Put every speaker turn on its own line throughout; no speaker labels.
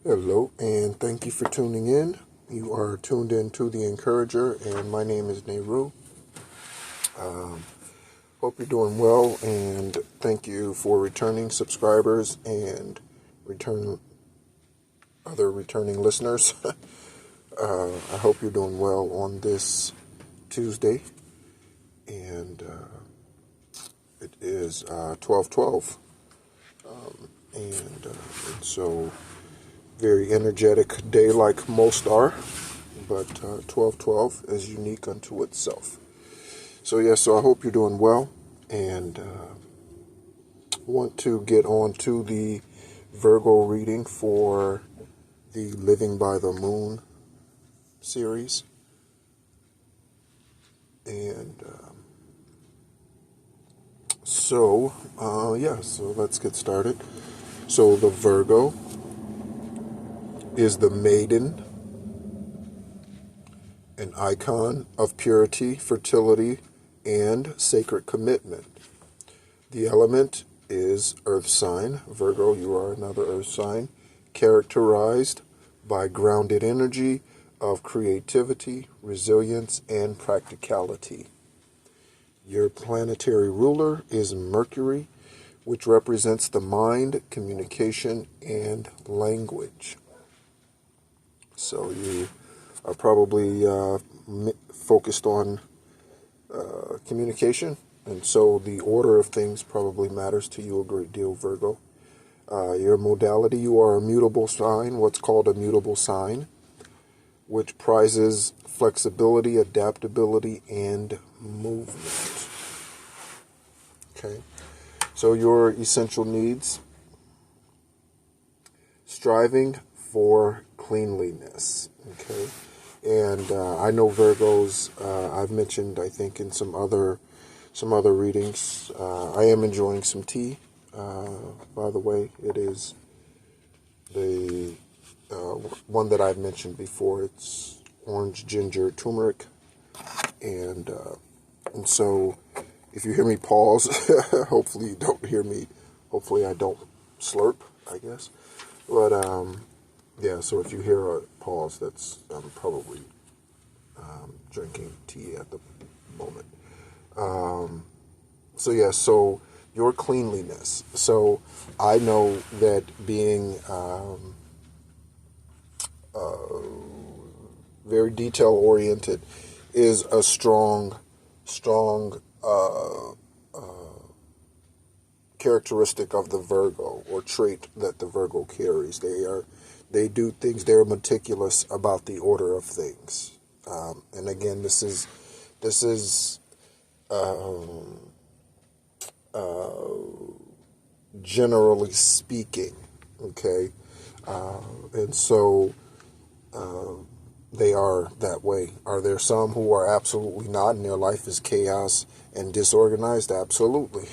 Hello, and thank you for tuning in. You are tuned in to The Encourager, and my name is Nehru. Hope you're doing well, and thank you for returning subscribers and other returning listeners. I hope you're doing well on this Tuesday, and it is 12:12, and so very energetic day like most are, but 12:12 is unique unto itself. So I hope you're doing well, and want to get on to the Virgo reading for the Living by the Moon series. And so let's get started. So the Virgo is the maiden, an icon of purity, fertility, and sacred commitment. The element is earth sign. Virgo, you are another earth sign, characterized by grounded energy of creativity, resilience, and practicality. Your planetary ruler is Mercury, which represents the mind, communication, and language. So you are probably focused on communication, and so the order of things probably matters to you a great deal, Virgo. Your modality, you are a mutable sign, what's called a mutable sign, which prizes flexibility, adaptability, and movement. Okay, so your essential needs: striving for cleanliness. Okay, and I know Virgos. I've mentioned, I think, in some other readings. I am enjoying some tea. By the way, it is the one that I've mentioned before. It's orange, ginger, turmeric, and so if you hear me pause, hopefully you don't hear me. Hopefully I don't slurp, I guess. But so if you hear a pause, that's probably drinking tea at the moment. So your cleanliness. So I know that being very detail oriented is a strong characteristic of the Virgo, or trait that the Virgo carries. They do things. They're meticulous about the order of things. And again, this is generally speaking, okay, and so they are that way. Are there some who are absolutely not, and their life is chaos and disorganized? Absolutely.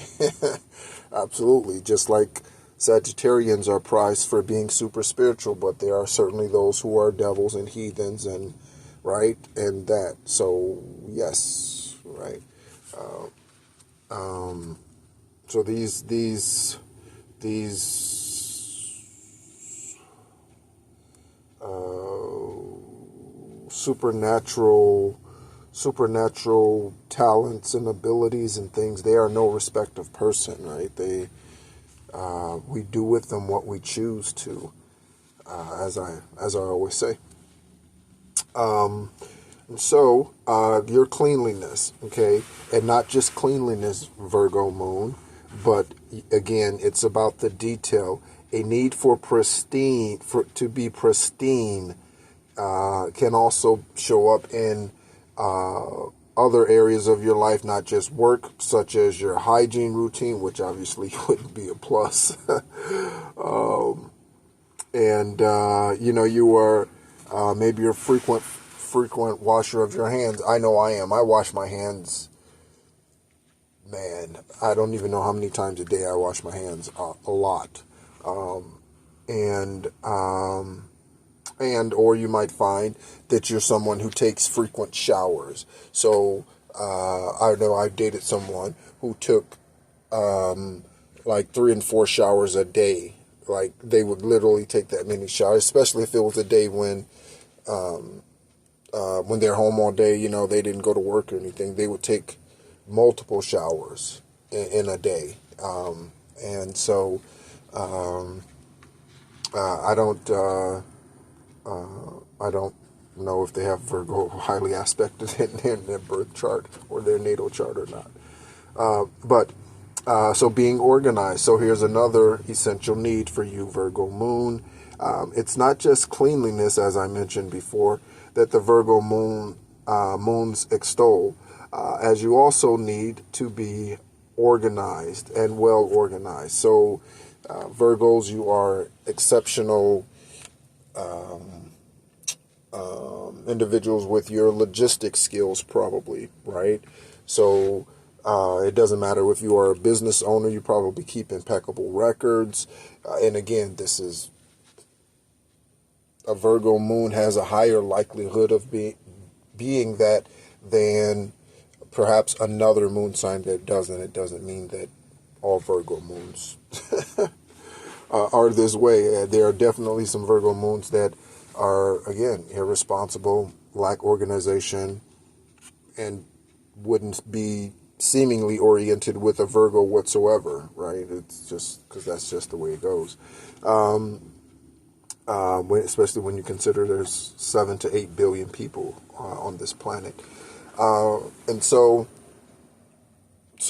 Absolutely. Just like Sagittarians are prized for being super spiritual, but there are certainly those who are devils and heathens, and right, and that. So yes, right. So these supernatural talents and abilities and things, they are no respect of person, right? We do with them what we choose to, as I always say. So your cleanliness, okay, and not just cleanliness, Virgo moon, but again, it's about the detail. A need for to be pristine can also show up in other areas of your life, not just work, such as your hygiene routine, which obviously wouldn't be a plus. You are maybe a frequent washer of your hands. I know I am. I wash my hands. Man, I don't even know how many times a day I wash my hands. A lot. Or you might find that you're someone who takes frequent showers. So I know I dated someone who took like 3 and 4 showers a day. Like they would literally take that many showers, especially if it was a day when they're home all day, they didn't go to work or anything. They would take multiple showers in a day. And so I don't know if they have Virgo highly aspected in their birth chart or their natal chart or not. So being organized. So here's another essential need for you, Virgo moon. It's not just cleanliness, as I mentioned before, that the Virgo moons extol, as you also need to be organized and well organized. So Virgos, you are exceptional individuals with your logistic skills, probably, right? So it doesn't matter if you are a business owner, you probably keep impeccable records. And again, this is a Virgo moon has a higher likelihood of being that than perhaps another moon sign that doesn't. It doesn't mean that all Virgo moons are this way. There are definitely some Virgo moons that are, again, irresponsible, lack organization, and wouldn't be seemingly oriented with a Virgo whatsoever, right? It's just because that's just the way it goes. Especially when you consider there's 7 to 8 billion people on this planet. And so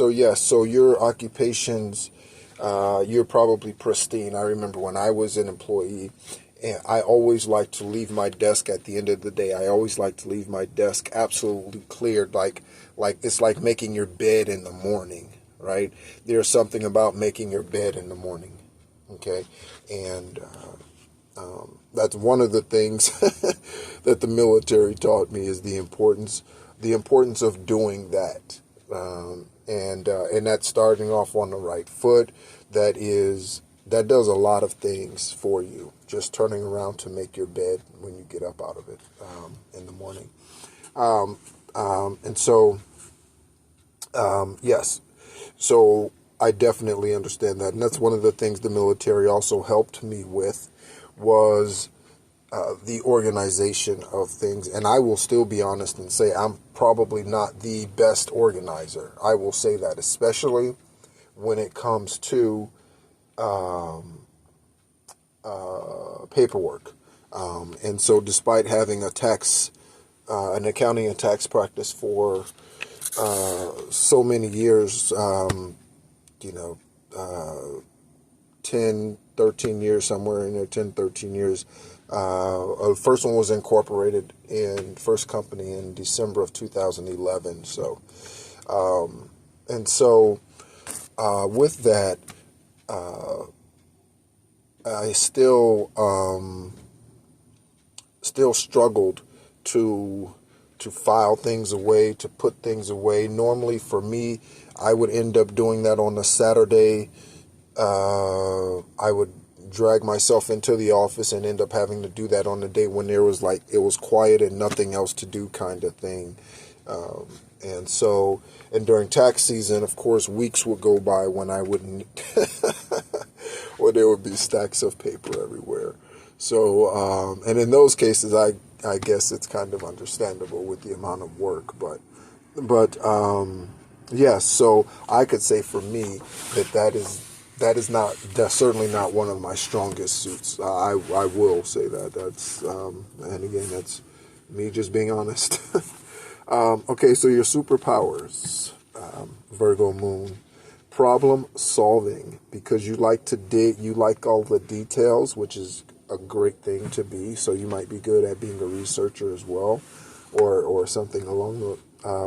yes, so your occupations, you're probably pristine. I remember when I was an employee, and I always liked to leave my desk at the end of the day. I always like to leave my desk absolutely cleared, like it's like making your bed in the morning, right? There's something about making your bed in the morning, okay? And that's one of the things that the military taught me, is the importance of doing that, and that's starting off on the right foot. That does a lot of things for you. Just turning around to make your bed when you get up out of it in the morning, and so yes, so I definitely understand that, and that's one of the things the military also helped me with, was the organization of things. And I will still be honest and say I'm probably not the best organizer. I will say that, especially when it comes to paperwork. And so despite having an accounting and tax practice for so many years, 10, 13 years, somewhere in there, 10, 13 years. The first one was incorporated in first company in December of 2011. So, with that, I still struggled to file things away, to put things away. Normally for me, I would end up doing that on a Saturday. I would drag myself into the office and end up having to do that on the day when it was quiet and nothing else to do, kind of thing. And during tax season, of course, weeks would go by when I wouldn't, where there would be stacks of paper everywhere. So, and in those cases, I guess it's kind of understandable with the amount of work, but yes, so I could say for me that's certainly not one of my strongest suits. I will say that. That's and again, that's me just being honest. Okay, so your superpowers, Virgo moon, problem solving, because you like to dig, you like all the details, which is a great thing to be. So you might be good at being a researcher as well, or something along the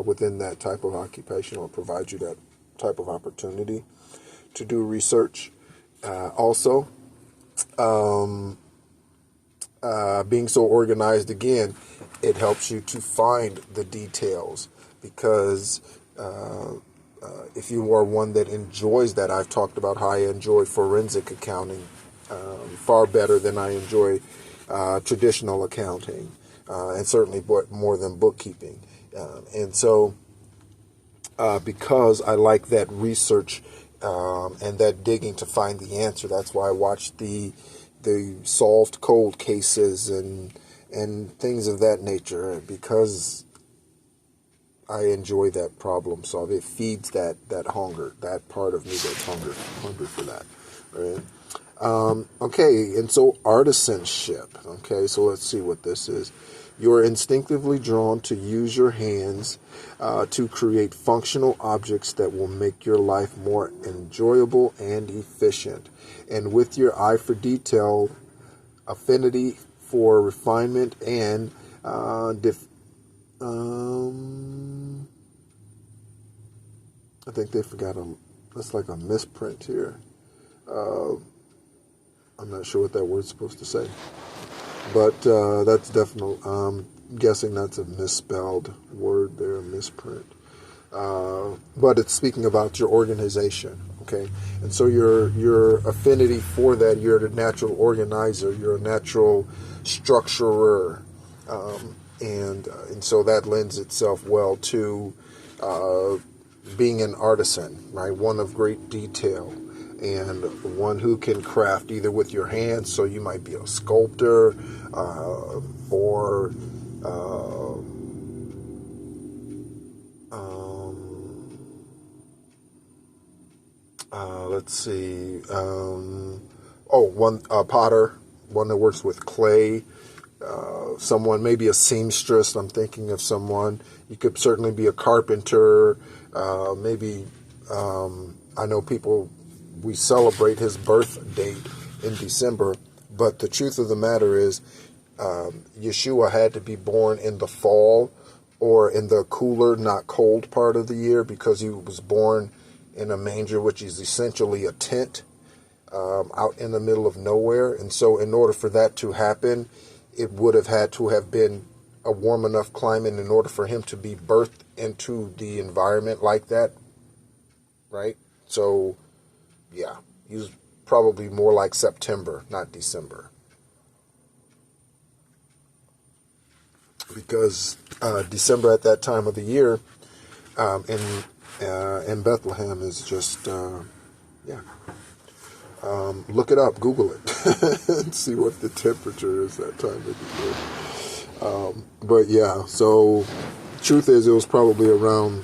within that type of occupation, or provide you that type of opportunity to do research. Also, being so organized, again, it helps you to find the details, because if you are one that enjoys that, I've talked about how I enjoy forensic accounting far better than I enjoy traditional accounting, and certainly more than bookkeeping. And so because I like that research and that digging to find the answer. That's why I watched the solved cold cases and things of that nature, because I enjoy that problem solve. It feeds that hunger, that part of me that's hungry for that, right? Okay, and so artisanship. Okay, so let's see what this is. You're instinctively drawn to use your hands to create functional objects that will make your life more enjoyable and efficient. And with your eye for detail, affinity for refinement, and I think they forgot that's like a misprint here. I'm not sure what that word's supposed to say, but that's definitely, guessing that's a misspelled word there, a misprint. But it's speaking about your organization, okay? And so your affinity for that, you're a natural organizer, you're a natural structurer, and so that lends itself well to being an artisan, right? One of great detail, and one who can craft either with your hands. So you might be a sculptor, or let's see, one potter, one that works with clay. Someone, maybe a seamstress. I'm thinking of someone. You could certainly be a carpenter. Maybe I know people. We celebrate his birth date in December, but the truth of the matter is, Yeshua had to be born in the fall or in the cooler, not cold part of the year, because he was born in a manger, which is essentially a tent out in the middle of nowhere. And so in order for that to happen, it would have had to have been a warm enough climate in order for him to be birthed into the environment like that, right? So, yeah, he was probably more like September, not December. Because December at that time of the year in Bethlehem is just, look it up, Google it, and see what the temperature is that time of the year. But yeah, so truth is, it was probably around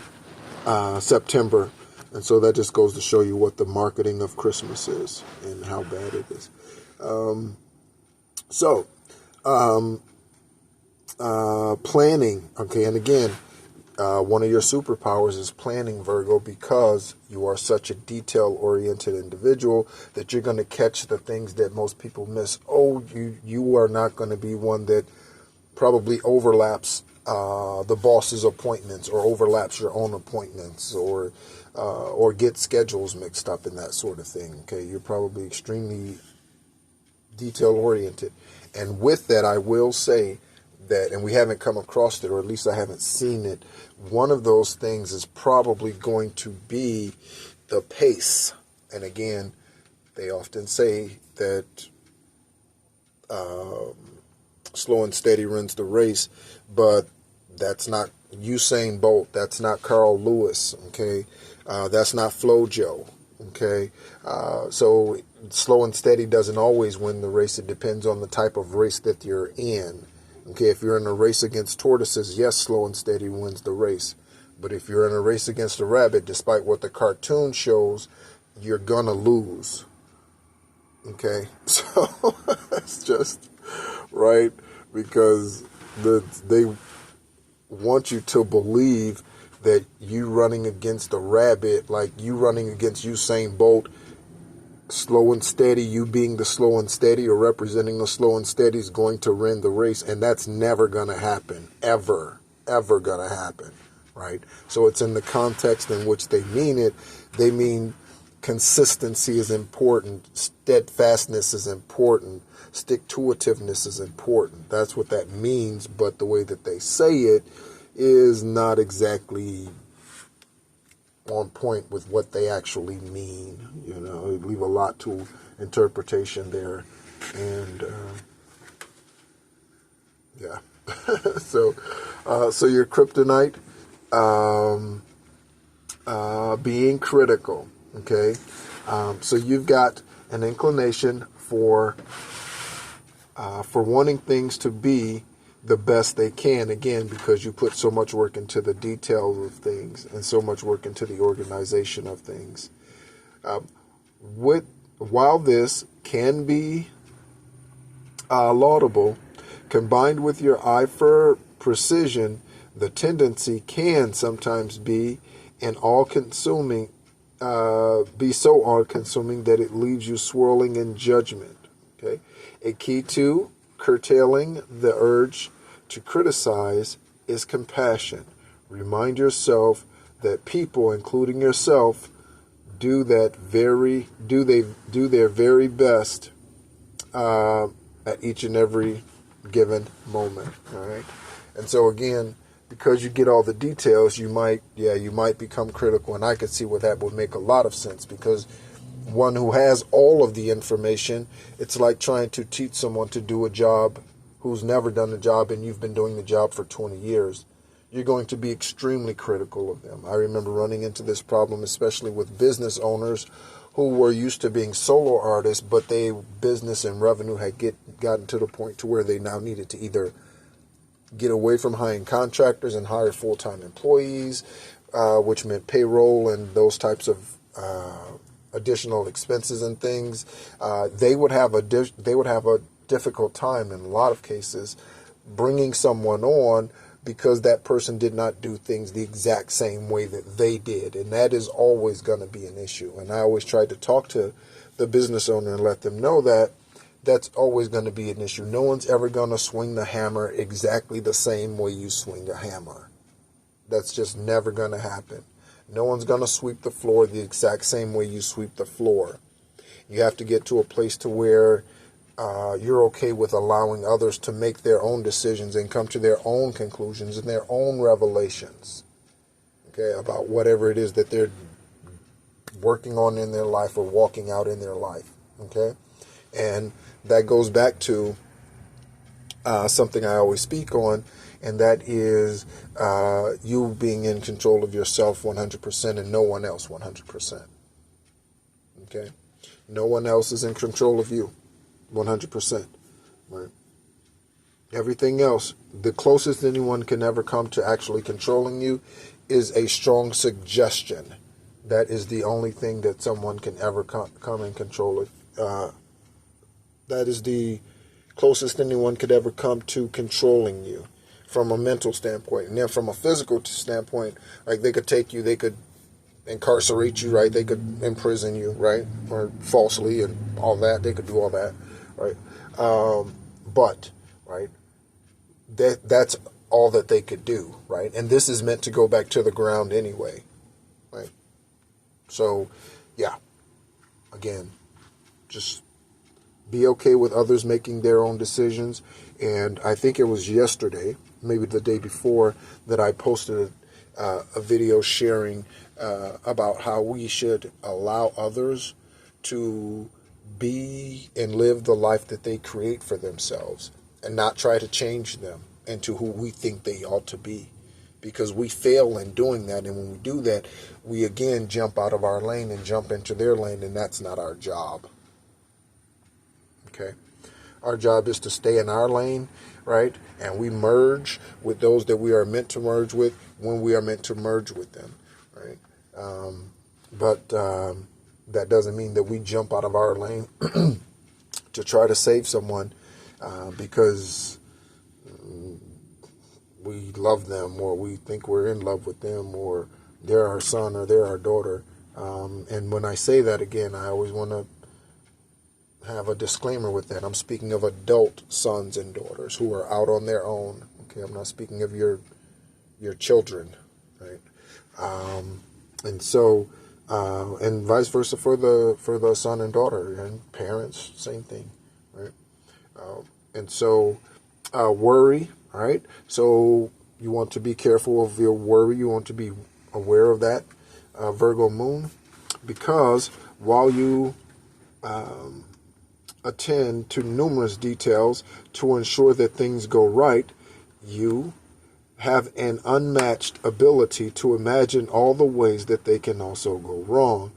September. And so that just goes to show you what the marketing of Christmas is and how bad it is. Planning. Okay, and again, one of your superpowers is planning, Virgo, because you are such a detail-oriented individual that you're going to catch the things that most people miss. Oh, you are not going to be one that probably overlaps the boss's appointments, or overlaps your own appointments, or get schedules mixed up in that sort of thing. Okay, you're probably extremely detail-oriented. And with that, I will say that, and we haven't come across it, or at least I haven't seen it, one of those things is probably going to be the pace. And again, they often say that slow and steady runs the race, but that's not Usain Bolt, that's not Carl Lewis, okay? That's not Flojo, okay? So slow and steady doesn't always win the race. It depends on the type of race that you're in. Okay, if you're in a race against tortoises, yes, slow and steady wins the race. But if you're in a race against a rabbit, despite what the cartoon shows, you're gonna lose. Okay, so that's just right, because they want you to believe that you running against a rabbit, like you running against Usain Bolt, slow and steady, you being the slow and steady or representing the slow and steady, is going to win the race. And that's never going to happen. Ever going to happen. Right? So it's in the context in which they mean it. They mean consistency is important. Steadfastness is important. Stick-to-itiveness is important. That's what that means. But the way that they say it is not exactly on point with what they actually mean. You know, they leave a lot to interpretation there. And yeah. So your kryptonite, being critical. Okay, so you've got an inclination for wanting things to be the best they can, again, because you put so much work into the details of things and so much work into the organization of things. While this can be laudable, combined with your eye for precision, the tendency can sometimes be be so all-consuming that it leaves you swirling in judgment. Okay, a key to curtailing the urge to criticize is compassion. Remind yourself that people, including yourself, do their very best at each and every given moment. All right, and so again, because you get all the details, you might become critical, and I could see where that would make a lot of sense, because one who has all of the information, it's like trying to teach someone to do a job who's never done the job, and you've been doing the job for 20 years. You're going to be extremely critical of them. I remember running into this problem, especially with business owners who were used to being solo artists, but business and revenue had gotten to the point to where they now needed to either get away from hiring contractors and hire full-time employees, which meant payroll and those types of additional expenses and things. They would have a difficult time in a lot of cases bringing someone on, because that person did not do things the exact same way that they did, and that is always going to be an issue. And I always try to talk to the business owner and let them know that that's always going to be an issue. No one's ever going to swing the hammer exactly the same way you swing a hammer. That's just never going to happen. No one's going to sweep the floor the exact same way you sweep the floor. You have to get to a place to where you're okay with allowing others to make their own decisions and come to their own conclusions and their own revelations, okay, about whatever it is that they're working on in their life or walking out in their life, okay? And that goes back to something I always speak on, and that is you being in control of yourself 100% and no one else 100%. Okay? No one else is in control of you 100%. Right? Everything else, the closest anyone can ever come to actually controlling you is a strong suggestion. That is the only thing that someone can ever come and control it. That is the closest anyone could ever come to controlling you from a mental standpoint. And then from a physical standpoint, like they could take you, they could incarcerate you, right? They could imprison you, right? Or falsely and all that. They could do all that, right? But, right, that's all that they could do, right? And this is meant to go back to the ground anyway, right? So, yeah, again, just be okay with others making their own decisions. And I think it was yesterday, maybe the day before, that I posted a video sharing about how we should allow others to be and live the life that they create for themselves and not try to change them into who we think they ought to be. Because we fail in doing that, and when we do that, we again jump out of our lane and jump into their lane, and that's not our job. Okay? Our job is to stay in our lane, right? And we merge with those that we are meant to merge with when we are meant to merge with them, right? But that doesn't mean that we jump out of our lane to try to save someone because we love them, or we think we're in love with them, or they're our son or they're our daughter. And when I say that, again, I always want to have a disclaimer with that. I'm speaking of adult sons and daughters who are out on their own. Okay, I'm not speaking of your children, right? And so, and vice versa for the son and daughter, and parents, same thing, right? And so, worry, all right? So you want to be careful of your worry. You want to be aware of that, Virgo moon, because while you attend to numerous details to ensure that things go right, you have an unmatched ability to imagine all the ways that they can also go wrong,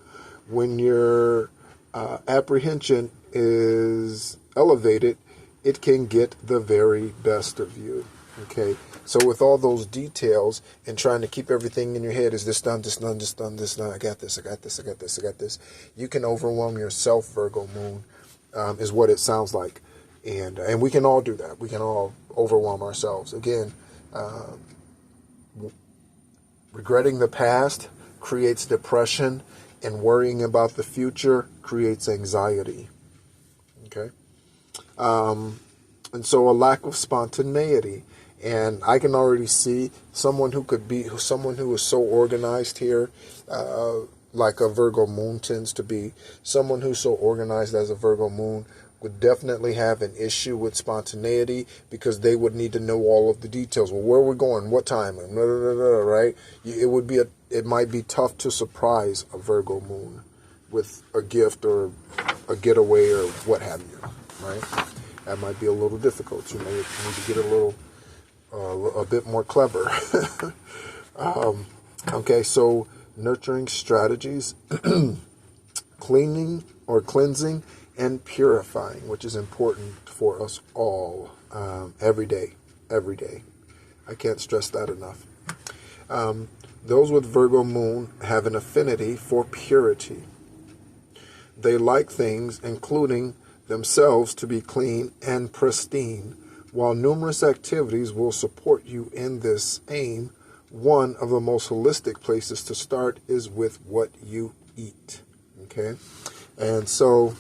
when your apprehension is elevated, it can get the very best of you. Okay, so with all those details and trying to keep everything in your head, is this done, this done, this done, this done, I got this, I got this, I got this, I got this. You can overwhelm yourself, Virgo moon, is what it sounds like. And we can all do that. We can all overwhelm ourselves. Again, regretting the past creates depression, and worrying about the future creates anxiety. Okay? And so a lack of spontaneity. And I can already see someone who is so organized here, like a Virgo moon tends to be. Someone who's so organized as a Virgo moon would definitely have an issue with spontaneity, because they would need to know all of the details. Well, where are we going? What time? Right? It might be tough to surprise a Virgo moon with a gift or a getaway or what have you. Right? That might be a little difficult. You may need to get a bit more clever. Okay, so nurturing strategies, cleaning or cleansing, and purifying, which is important for us all, every day. I can't stress that enough. Those with Virgo moon have an affinity for purity. They like things, including themselves, to be clean and pristine. While numerous activities will support you in this aim, one of the most holistic places to start is with what you eat. Okay? And so,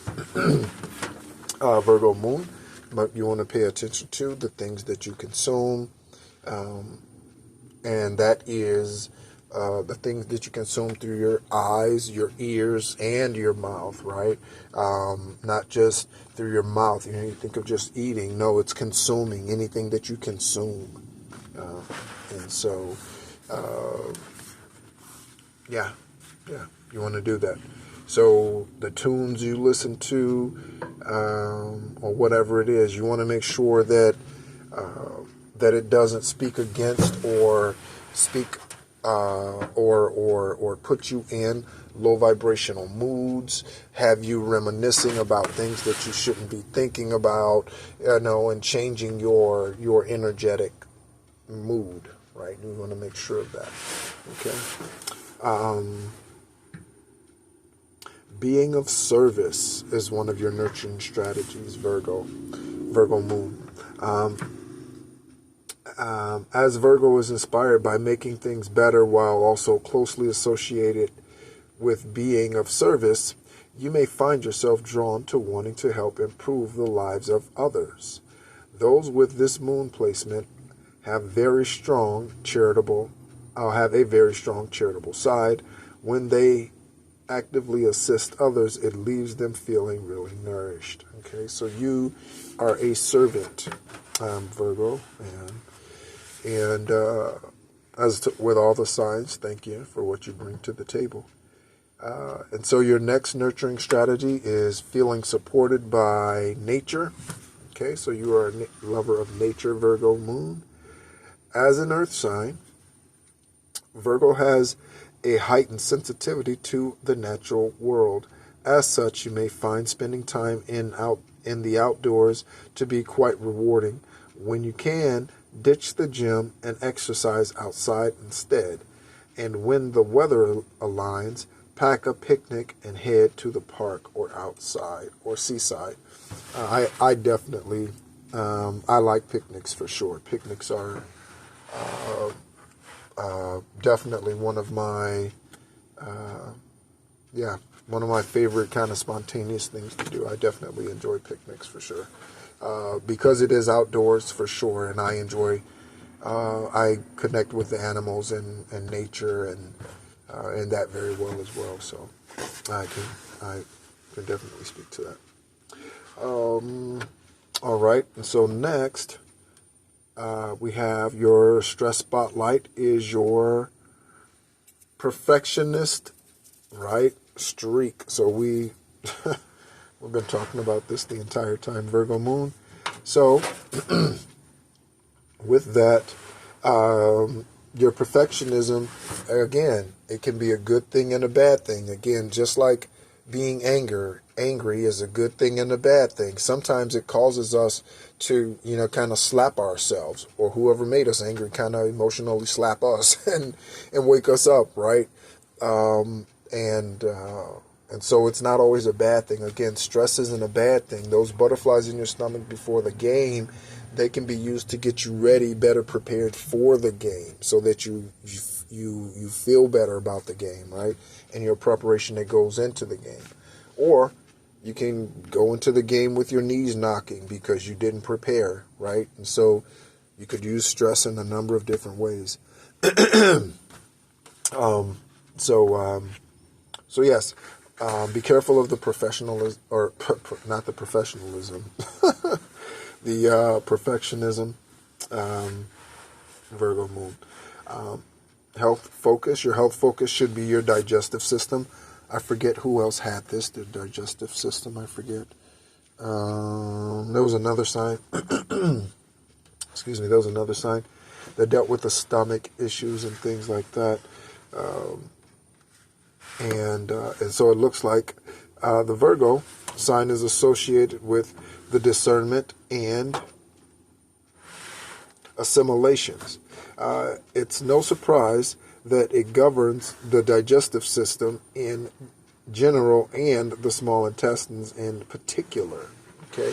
Virgo moon, but you want to pay attention to the things that you consume, and that is the things that you consume through your eyes, your ears, and your mouth, right? Not just through your mouth. You think of just eating. No, it's consuming anything that you consume. And so, you want to do that. So the tunes you listen to, or whatever it is, you want to make sure that it doesn't speak against or speak or put you in low vibrational moods, have you reminiscing about things that you shouldn't be thinking about, and changing your energetic mood, right? You want to make sure of that. Okay. Being of service is one of your nurturing strategies, Virgo moon. As Virgo is inspired by making things better while also closely associated with being of service, you may find yourself drawn to wanting to help improve the lives of others. Those with this moon placement have a very strong charitable side. When they actively assist others, it leaves them feeling really nourished. Okay, so you are a servant, Virgo, and with all the signs, thank you for what you bring to the table. And so your next nurturing strategy is feeling supported by nature. Okay, so you are a lover of nature, Virgo moon. As an earth sign, Virgo has a heightened sensitivity to the natural world. As such, you may find spending time in the outdoors to be quite rewarding. When you can, ditch the gym and exercise outside instead. And when the weather aligns, pack a picnic and head to the park or outside or seaside. I definitely, I like picnics for sure. Picnics are definitely one of my favorite kind of spontaneous things to do. I definitely enjoy picnics for sure, because it is outdoors for sure, and I enjoy. I connect with the animals and nature and that very well as well. So I can definitely speak to that. All right, and so next. We have your stress spotlight is your perfectionist, right, streak. So we've been talking about this the entire time, Virgo moon. So with that, your perfectionism, again, it can be a good thing and a bad thing. Again, just like being angry is a good thing and a bad thing. Sometimes it causes us to, kind of slap ourselves, or whoever made us angry kind of emotionally slap us and wake us up, right? And so it's not always a bad thing. Again, stress isn't a bad thing. Those butterflies in your stomach before the game, they can be used to get you ready, better prepared for the game, so that you feel better about the game, right? And your preparation that goes into the game. Or you can go into the game with your knees knocking because you didn't prepare, right? And so you could use stress in a number of different ways. So yes, be careful of the professionalism, or not the professionalism, the perfectionism, Virgo moon. Health focus. Your health focus should be your digestive system. I forget who else had this, the digestive system, I forget. There was another sign. Excuse me, there was another sign that dealt with the stomach issues and things like that. And so it looks like the Virgo sign is associated with the discernment and assimilations. It's no surprise that it governs the digestive system in general and the small intestines in particular. Okay,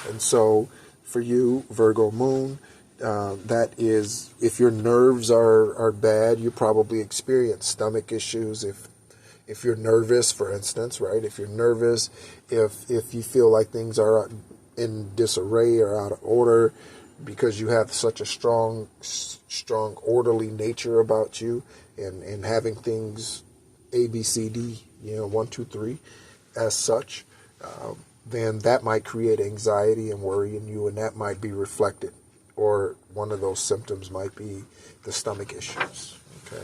and so for you, Virgo moon, that is, if your nerves are bad, you probably experience stomach issues. If you're nervous, for instance, right? If you're nervous, if you feel like things are in disarray or out of order, because you have such a strong orderly nature about you, and having things A, B, C, D, 1, 2, 3, as such, then that might create anxiety and worry in you, and that might be reflected, or one of those symptoms might be the stomach issues. Okay,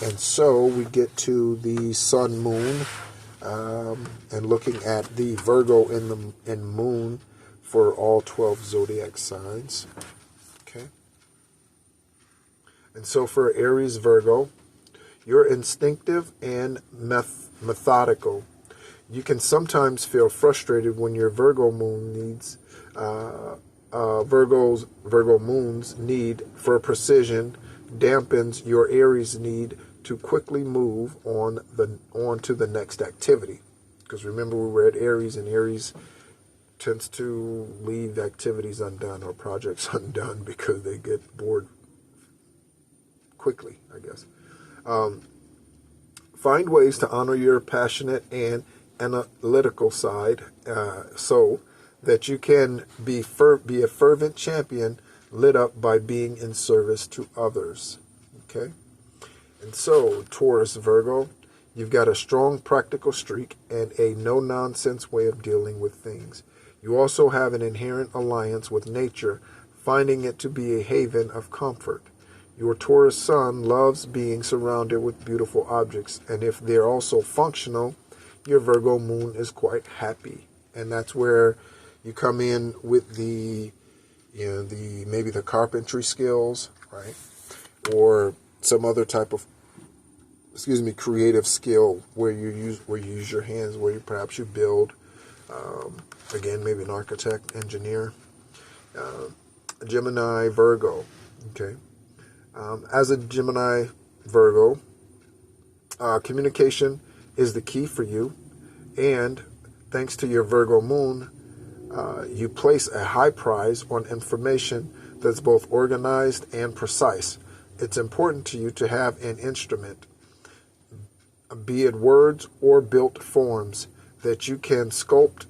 and so we get to the sun, moon, and looking at the Virgo in moon for all 12 zodiac signs. Okay. And so for Aries, Virgo, you're instinctive and methodical. You can sometimes feel frustrated when your Virgo moon needs Virgo moon's need for precision dampens your Aries need to quickly move on to the next activity. Because remember, we were at Aries, and Aries tends to leave activities undone or projects undone because they get bored quickly, I guess. Find ways to honor your passionate and analytical side, so that you can be a fervent champion lit up by being in service to others. Okay? And so, Taurus, Virgo, you've got a strong practical streak and a no-nonsense way of dealing with things. You also have an inherent alliance with nature, finding it to be a haven of comfort. Your Taurus sun loves being surrounded with beautiful objects, and if they're also functional, your Virgo moon is quite happy. And that's where you come in with the maybe the carpentry skills, right? Or some other type of creative skill where you use your hands, where perhaps you build. Again, maybe an architect, engineer. Gemini, Virgo. Okay. As a Gemini, Virgo, communication is the key for you, and thanks to your Virgo moon, you place a high prize on information that's both organized and precise. It's important to you to have an instrument, be it words or built forms, that you can sculpt,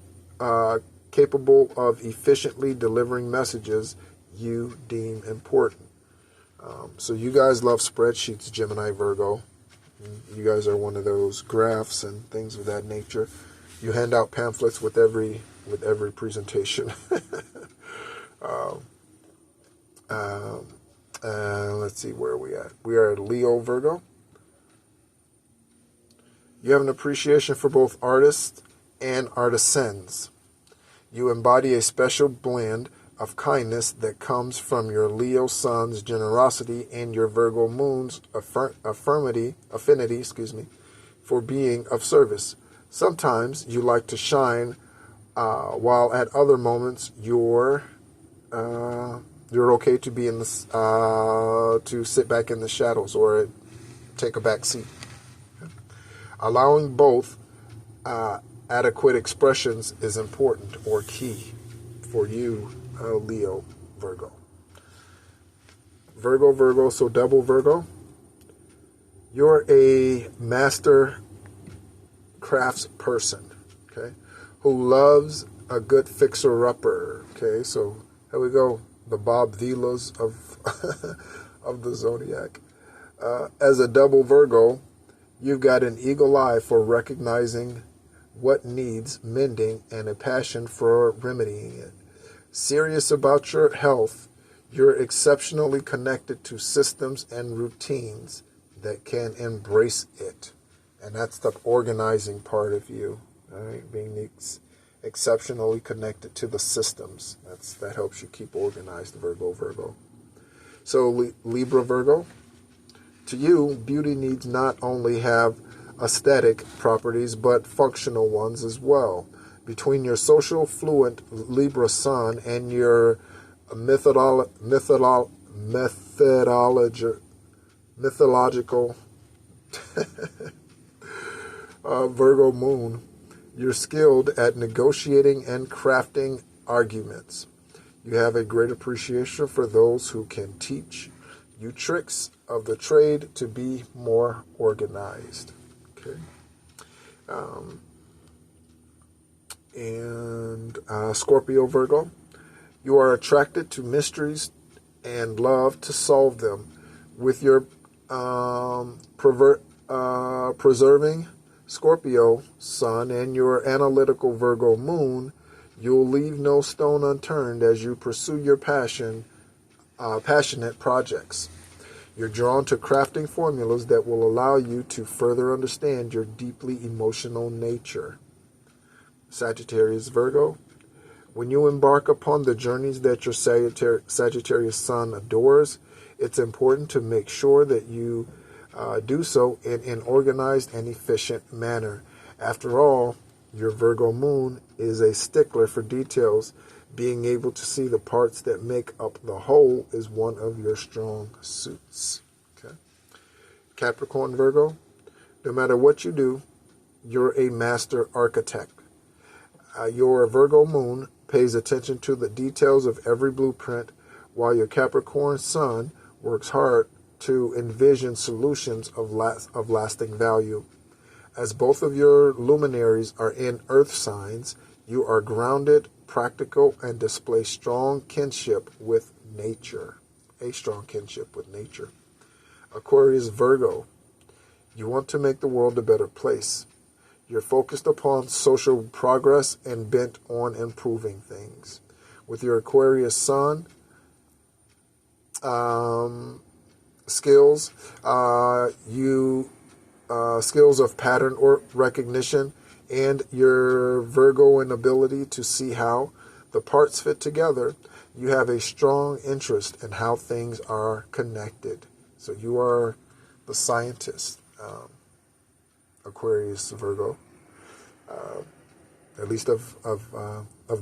capable of efficiently delivering messages you deem important. So you guys love spreadsheets, Gemini, Virgo. You guys are one of those graphs and things of that nature. You hand out pamphlets with every presentation. Let's see, where are we at? We are at Leo, Virgo. You have an appreciation for both artists and artisans. You embody a special blend of kindness that comes from your Leo sun's generosity and your Virgo moon's affinity for being of service. Sometimes you like to shine, while at other moments you're okay to be in the to sit back in the shadows or take a back seat. Allowing both adequate expressions is important or key for you, Leo, Virgo. Virgo, so double Virgo. You're a master crafts person, okay, who loves a good fixer-upper, okay? So here we go, the Bob Vilas of of the zodiac. As a double Virgo, you've got an eagle eye for recognizing what needs mending and a passion for remedying it. Serious about your health, you're exceptionally connected to systems and routines that can embrace it. And that's the organizing part of you, all right? Being exceptionally connected to the systems. That helps you keep organized, Virgo. So Libra, Virgo. To you, beauty needs not only have aesthetic properties, but functional ones as well. Between your social fluent Libra sun and your mythological Virgo moon, you're skilled at negotiating and crafting arguments. You have a great appreciation for those who can teach you tricks of the trade to be more organized. Okay. Scorpio, Virgo, you are attracted to mysteries and love to solve them. With your preserving Scorpio sun and your analytical Virgo moon, you'll leave no stone unturned as you pursue your passionate projects. You're drawn to crafting formulas that will allow you to further understand your deeply emotional nature. Sagittarius, Virgo, when you embark upon the journeys that your Sagittarius sun adores, it's important to make sure that you do so in an organized and efficient manner. After all, your Virgo moon is a stickler for details. Being able to see the parts that make up the whole is one of your strong suits. Okay. Capricorn, Virgo, no matter what you do, you're a master architect. Your Virgo moon pays attention to the details of every blueprint, while your Capricorn sun works hard to envision solutions of lasting value. As both of your luminaries are in earth signs, you are grounded, practical, and display strong kinship with nature. A strong kinship with nature. Aquarius, Virgo, you want to make the world a better place. You're focused upon social progress and bent on improving things. With your Aquarius sun, skills, skills of pattern or recognition, and your Virgoan ability to see how the parts fit together, you have a strong interest in how things are connected. So you are the scientist, Aquarius, Virgo, at least of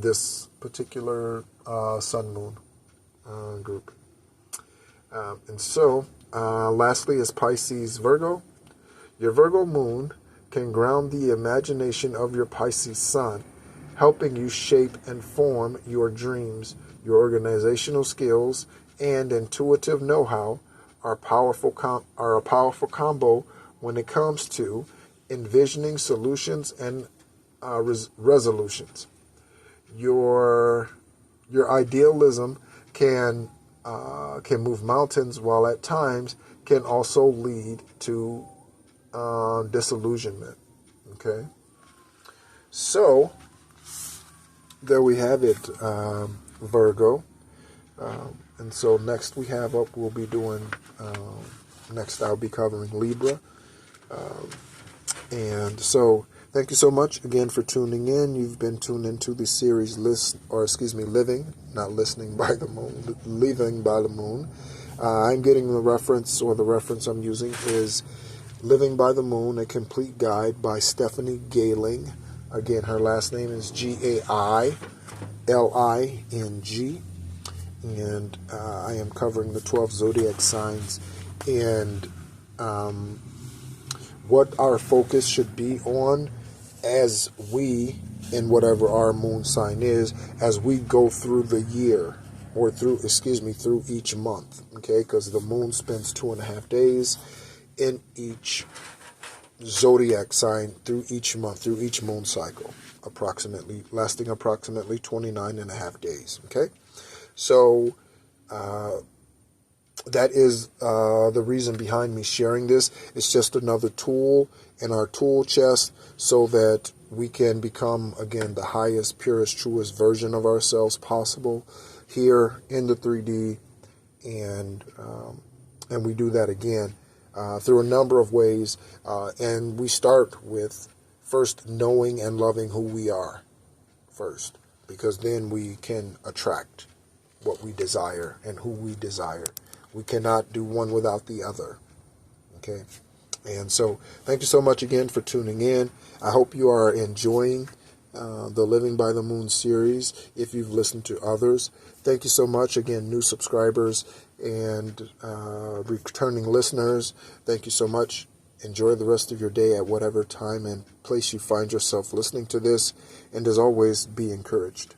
this particular sun moon group. And so, lastly is Pisces, Virgo. Your Virgo moon can ground the imagination of your Pisces sun, helping you shape and form your dreams. Your organizational skills and intuitive know-how are a powerful combo when it comes to envisioning solutions and resolutions. Your idealism can move mountains, while at times can also lead to disillusionment. Okay, so there we have it, Virgo. And so next we have up, we'll be doing, next I'll be covering Libra. And so thank you so much again for tuning in. You've been tuned into the series Living, not Listening by the Moon, Living by the Moon. I'm getting the reference, or the reference I'm using is Living by the Moon, A Complete Guide by Stephanie Gailing. Again, her last name is Gailing. And I am covering the 12 zodiac signs and what our focus should be on as we, in whatever our moon sign is, as we go through the year, or through each month, okay? Because the moon spends 2.5 days in each zodiac sign through each month, through each moon cycle, lasting approximately 29.5 days, okay? So that is the reason behind me sharing this. It's just another tool in our tool chest so that we can become, again, the highest, purest, truest version of ourselves possible here in the 3D. And we do that, again, through a number of ways. And we start with first knowing and loving who we are first, because then we can attract what we desire and who we desire. We cannot do one without the other. Okay? And so thank you so much again for tuning in. I hope you are enjoying the Living by the Moon series. If you've listened to others, thank you so much. Again, new subscribers and returning listeners, thank you so much. Enjoy the rest of your day at whatever time and place you find yourself listening to this. And as always, be encouraged.